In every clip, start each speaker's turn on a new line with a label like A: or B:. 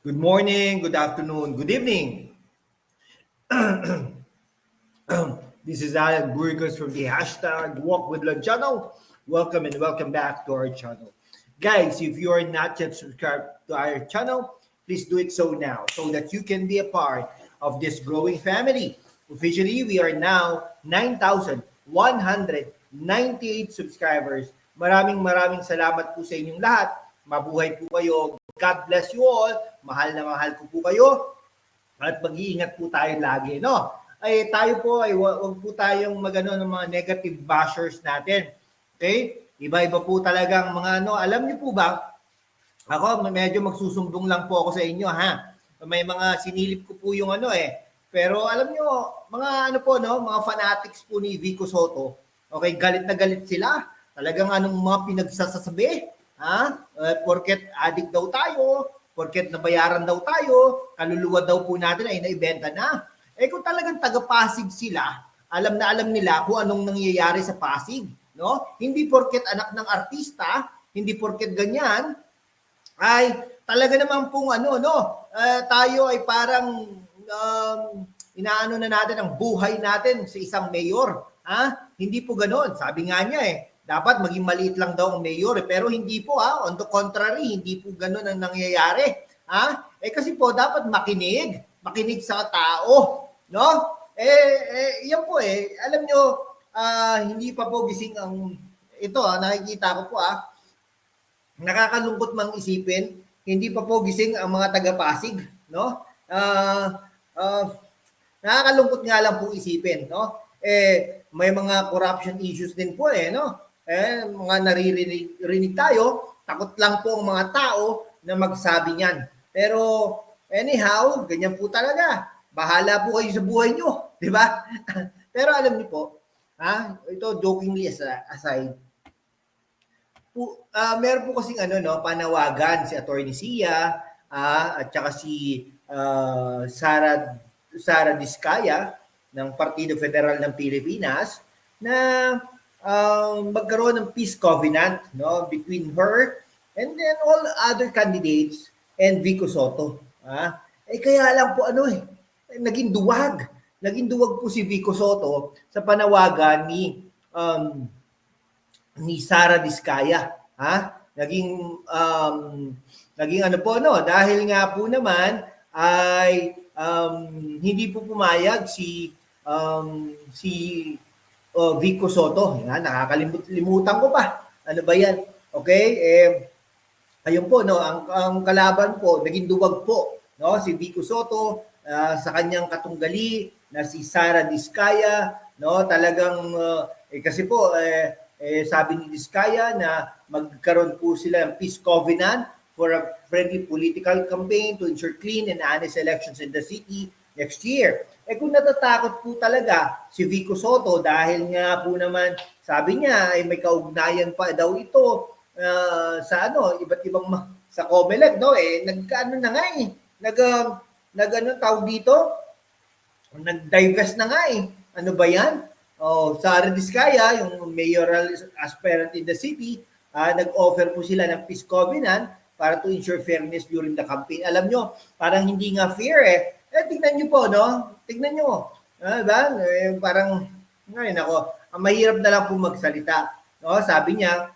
A: Good morning, good afternoon, good evening. This is Alan Burgos from the hashtag Walk with Love channel. Welcome and welcome back to our channel. Guys, if you are not yet subscribed to our channel, please do it so now so that you can be a part of this growing family. Officially, we are now 9,198 subscribers. Maraming salamat po sa inyong lahat. Mabuhay po kayo. God bless you all. Mahal na mahal ko po kayo. At mag-iingat po tayo lagi, no? Ay tayo po ay wag po tayong magano ng mga negative bashers natin. Okay? Iba-iba po talagang mga ano, alam niyo po ba? Ako medyo magsusumbong lang po ako sa inyo, ha. May mga sinilip ko po yung ano Pero alam niyo, mga ano po no, mga fanatics po ni Vico Soto. Okay, galit na galit sila. Talagang anong mga pinagsasasabi, ha? Porket addict daw tayo, porket nabayaran daw tayo, kaluluwa daw po natin ay naibenta na. Kung talagang taga-Pasig sila, alam na alam nila kung anong nangyayari sa Pasig, no? Hindi porket anak ng artista, hindi porket ganyan, ay talaga naman pong tayo ay parang inaano na natin ang buhay natin sa isang mayor, ha? Hindi po ganoon. Sabi nga niya dapat maging maliit lang daw ang mayor, pero hindi po, on the contrary, hindi po ganoon ang nangyayari, ha? Kasi po dapat makinig sa tao, no? Yan po alam nyo, hindi pa po gising ang ito, nakikita ko po nakakalungkot mang isipin, hindi pa po gising ang mga taga-Pasig, no? Nakakalungkot nga lang po isipin, no? May mga corruption issues din po no? Mga naririnig tayo, takot lang po ang mga tao na magsabi niyan. Pero anyhow, ganyan po talaga. Bahala po kayo sa buhay nyo, di ba? Pero alam niyo po, ito jokingly aside, meron po kasing panawagan si Attorney Sia at saka si Sara Diskaya ng Partido Federal ng Pilipinas na magkaroon ng peace covenant, no, between her and then all other candidates and Vico Soto. Kaya lang po naging duwag po si Vico Soto sa panawagan ni Sara Diskaya, naging dahil nga po naman ay hindi po pumayag si Vico Soto. Nakakalimutan ko pa. Ano ba yan? Okay? Ayun po, no, ang kalaban po, naging duwag po, no, si Vico Soto sa kanyang katunggali na si Sara Diskaya, no, talagang kasi po sabi ni Diskaya na magkaroon po sila ng peace covenant for a friendly political campaign to ensure clean and honest elections in the city next year. Kung natatakot po talaga si Vico Soto dahil nga po naman sabi niya ay may kaugnayan pa daw ito sa iba't ibang sa COMELEC, no, nagkaano na nga tawag dito, nag-divest na nga ano ba yan? Sara Diskaya, yung mayoral aspirant in the city, nag-offer po sila ng peace covenant para to ensure fairness during the campaign. Alam nyo, parang hindi nga fair tignan nyo po, no? Tignan nyo. Diba? Parang, ang mahirap na lang po magsalita. No? Sabi niya,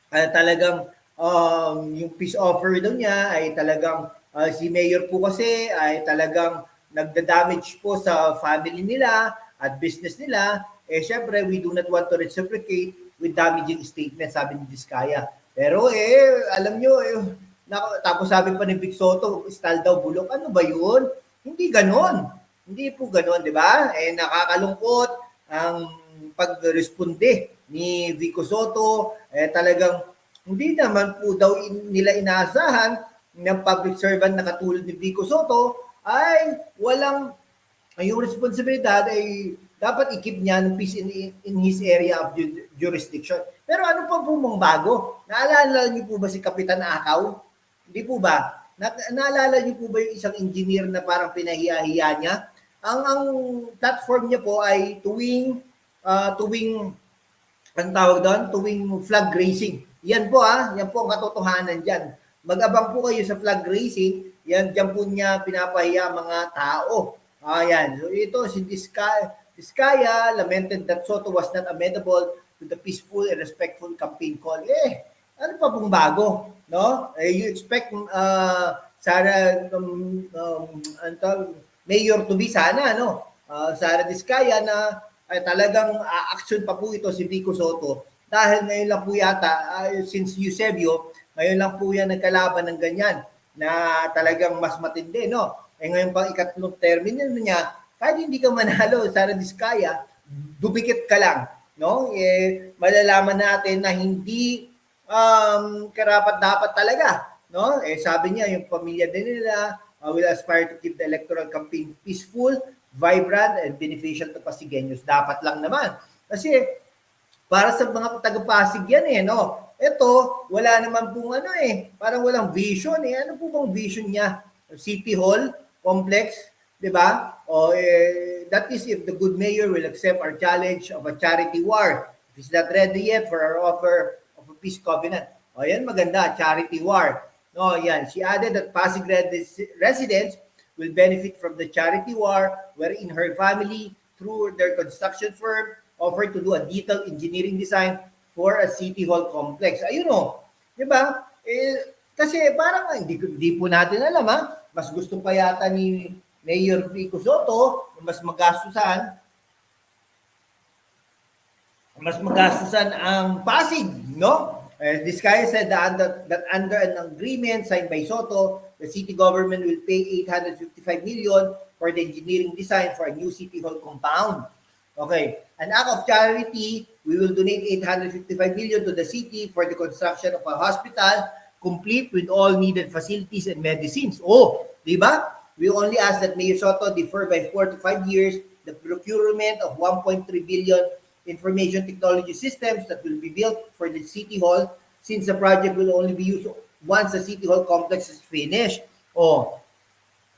A: talagang yung peace offer daw niya ay talagang si mayor po kasi ay talagang nagda-damage po sa family nila at business nila. Syempre, we do not want to reciprocate with damaging statements, sabi ni Diskaya. Pero alam nyo, tapos sabi pa ni Vic Soto, style daw bulok. Ano ba yun? Hindi ganon. Hindi po ganon, di ba? Nakakalungkot ang pag-responde ni Vico Soto. Talagang hindi naman po daw nila inaasahan ng public servant na katulad ni Vico Soto ay walang yung responsibilidad ay dapat i-keep niya ng peace in his area of jurisdiction. Pero ano pa po mong bago? Naalala niyo po ba si Kapitan Akaw? Hindi po ba? Naalala niyo po ba yung isang engineer na parang pinahiya-hiya niya? Ang platform niya po ay tuwing ang tawag doon, tuwing flag racing. Yan po yan po ang katotohanan diyan. Mag-abang po kayo sa flag racing, yan diyan po niya pinapahiya mga tao. Ayan. So ito si Diskaya lamented that Soto was not amenable to the peaceful and respectful campaign call. Ano pa pong bago, no? You expect Sara mayor to be sana, no? Sara Diskaya na talagang action pa po ito si Vico Soto dahil ngayon lang po yata since Eusebio, ngayon lang po yan nagkalaban ng ganyan na talagang mas matindi, no? Ngayon pang ikatlong termino niya, kahit hindi ka manalo, Sara Diskaya, dumikit ka lang, no? Malalaman natin na hindi karapat-dapat talaga, no? Sabi niya, yung pamilya din nila will aspire to keep the electoral campaign peaceful, vibrant, and beneficial to Pasigueños. Dapat lang naman. Kasi para sa mga taga-Pasig yan no? Ito, wala naman pong parang walang vision Ano po bang vision niya? City Hall complex, di ba? That is if the good mayor will accept our challenge of a charity war. If he's not ready yet for our offer of a peace covenant. Yan maganda, charity war. No, yan. She added that Pasig residents will benefit from the charity war wherein her family, through their construction firm, offered to do a detailed engineering design for a city hall complex. Ayun di ba? Kasi parang hindi po natin alam mas gusto pa yata ni Mayor Vico Soto mas magastusan ang Pasig, no? This guy said that under an agreement signed by Soto, the city government will pay 855 million for the engineering design for a new city hall compound. Okay, an act of charity, we will donate 855 million to the city for the construction of a hospital complete with all needed facilities and medicines. Di ba? We only ask that Mayor Soto defer by 4 to 5 years the procurement of 1.3 billion information technology systems that will be built for the City Hall since the project will only be used once the City Hall complex is finished.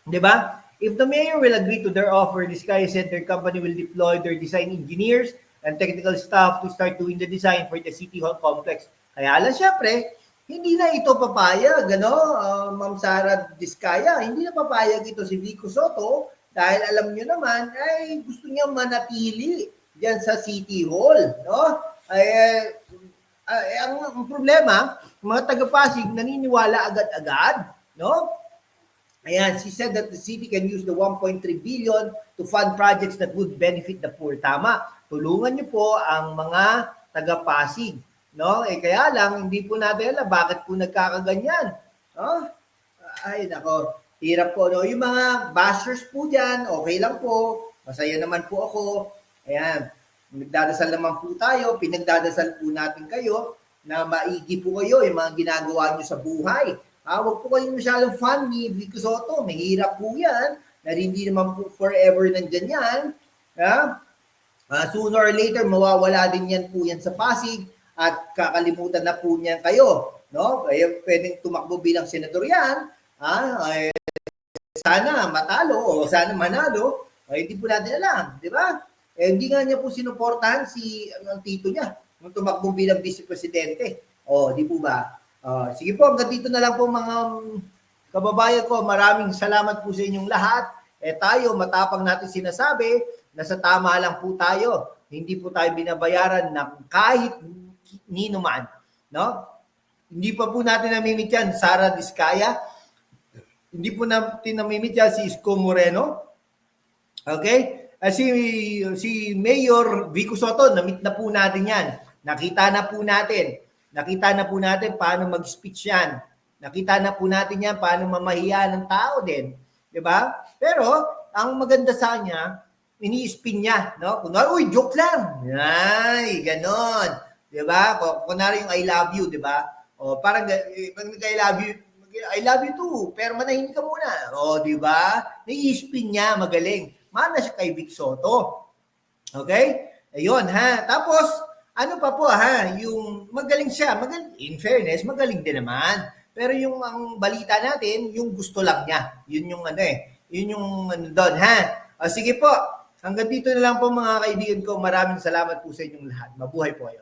A: Di ba? If the mayor will agree to their offer, this guy said their company will deploy their design engineers and technical staff to start doing the design for the City Hall complex. Kaya lang syempre, hindi na ito papayag, Ma'am Sara Diskaya, hindi na papayag ito si Vico Soto dahil alam niyo naman, ay gusto niya manatili diyan sa City Hall, no? Ang problema, mga taga-Pasig naniniwala agad-agad, no? Ayan, she said that the city can use the 1.3 billion to fund projects that would benefit the poor. Tama, tulungan niyo po ang mga taga-Pasig, no? Kaya lang, hindi po natin alam bakit po nagkakaganyan, no? Ay, nako, hirap po, no? Yung mga bashers po dyan, okay lang po, masaya naman po ako. Ayan, nagdadasal naman po tayo, pinagdadasal po natin kayo na maigi po kayo yung mga ginagawa nyo sa buhay. Huwag po kayong masyadong fan ni Vico Soto. Mahirap po yan. Na hindi naman po forever nandyan yan. Sooner or later, mawawala din yan po yan sa Pasig at kakalimutan na po niyan kayo. No? Kaya pwedeng tumakbo bilang senador yan. Sana matalo o sana manalo. Hindi po natin alam. Di ba? Hindi nga niya po sinuportahan ang tito niya nung tumakbo bilang vice-presidente. Di po ba? Sige po, hanggang dito na lang po mga kababayan ko. Maraming salamat po sa inyong lahat. Tayo, matapang natin sinasabi na sa tama lang po tayo. Hindi po tayo binabayaran ng kahit nino man. No? Hindi pa po natin namimit yan, Sara Diskaya. Hindi po natin namimit yan si Isko Moreno. Okay? Si Mayor Vico Soto, namit na po natin yan. Nakita na po natin paano mag-speech yan. Nakita na po natin yan paano mamahiya ng tao din. Diba? Pero, ang maganda sa kanya, ini-spin niya. No? Kunwari, joke lang. Ay, ganon. Diba? Kunwari yung I love you, diba? Parang pag I love you too, pero manahimik ka muna. Diba? Nai-spin niya, magaling. Mana siya kay Vic Soto. Okay? Ayun, Tapos, ano pa po yung magaling siya, in fairness, magaling din naman. Pero yung ang balita natin, yung gusto lang niya. Yun yung yun yung doon, sige po, hanggang dito na lang po mga kaibigan ko. Maraming salamat po sa inyong lahat. Mabuhay po kayo.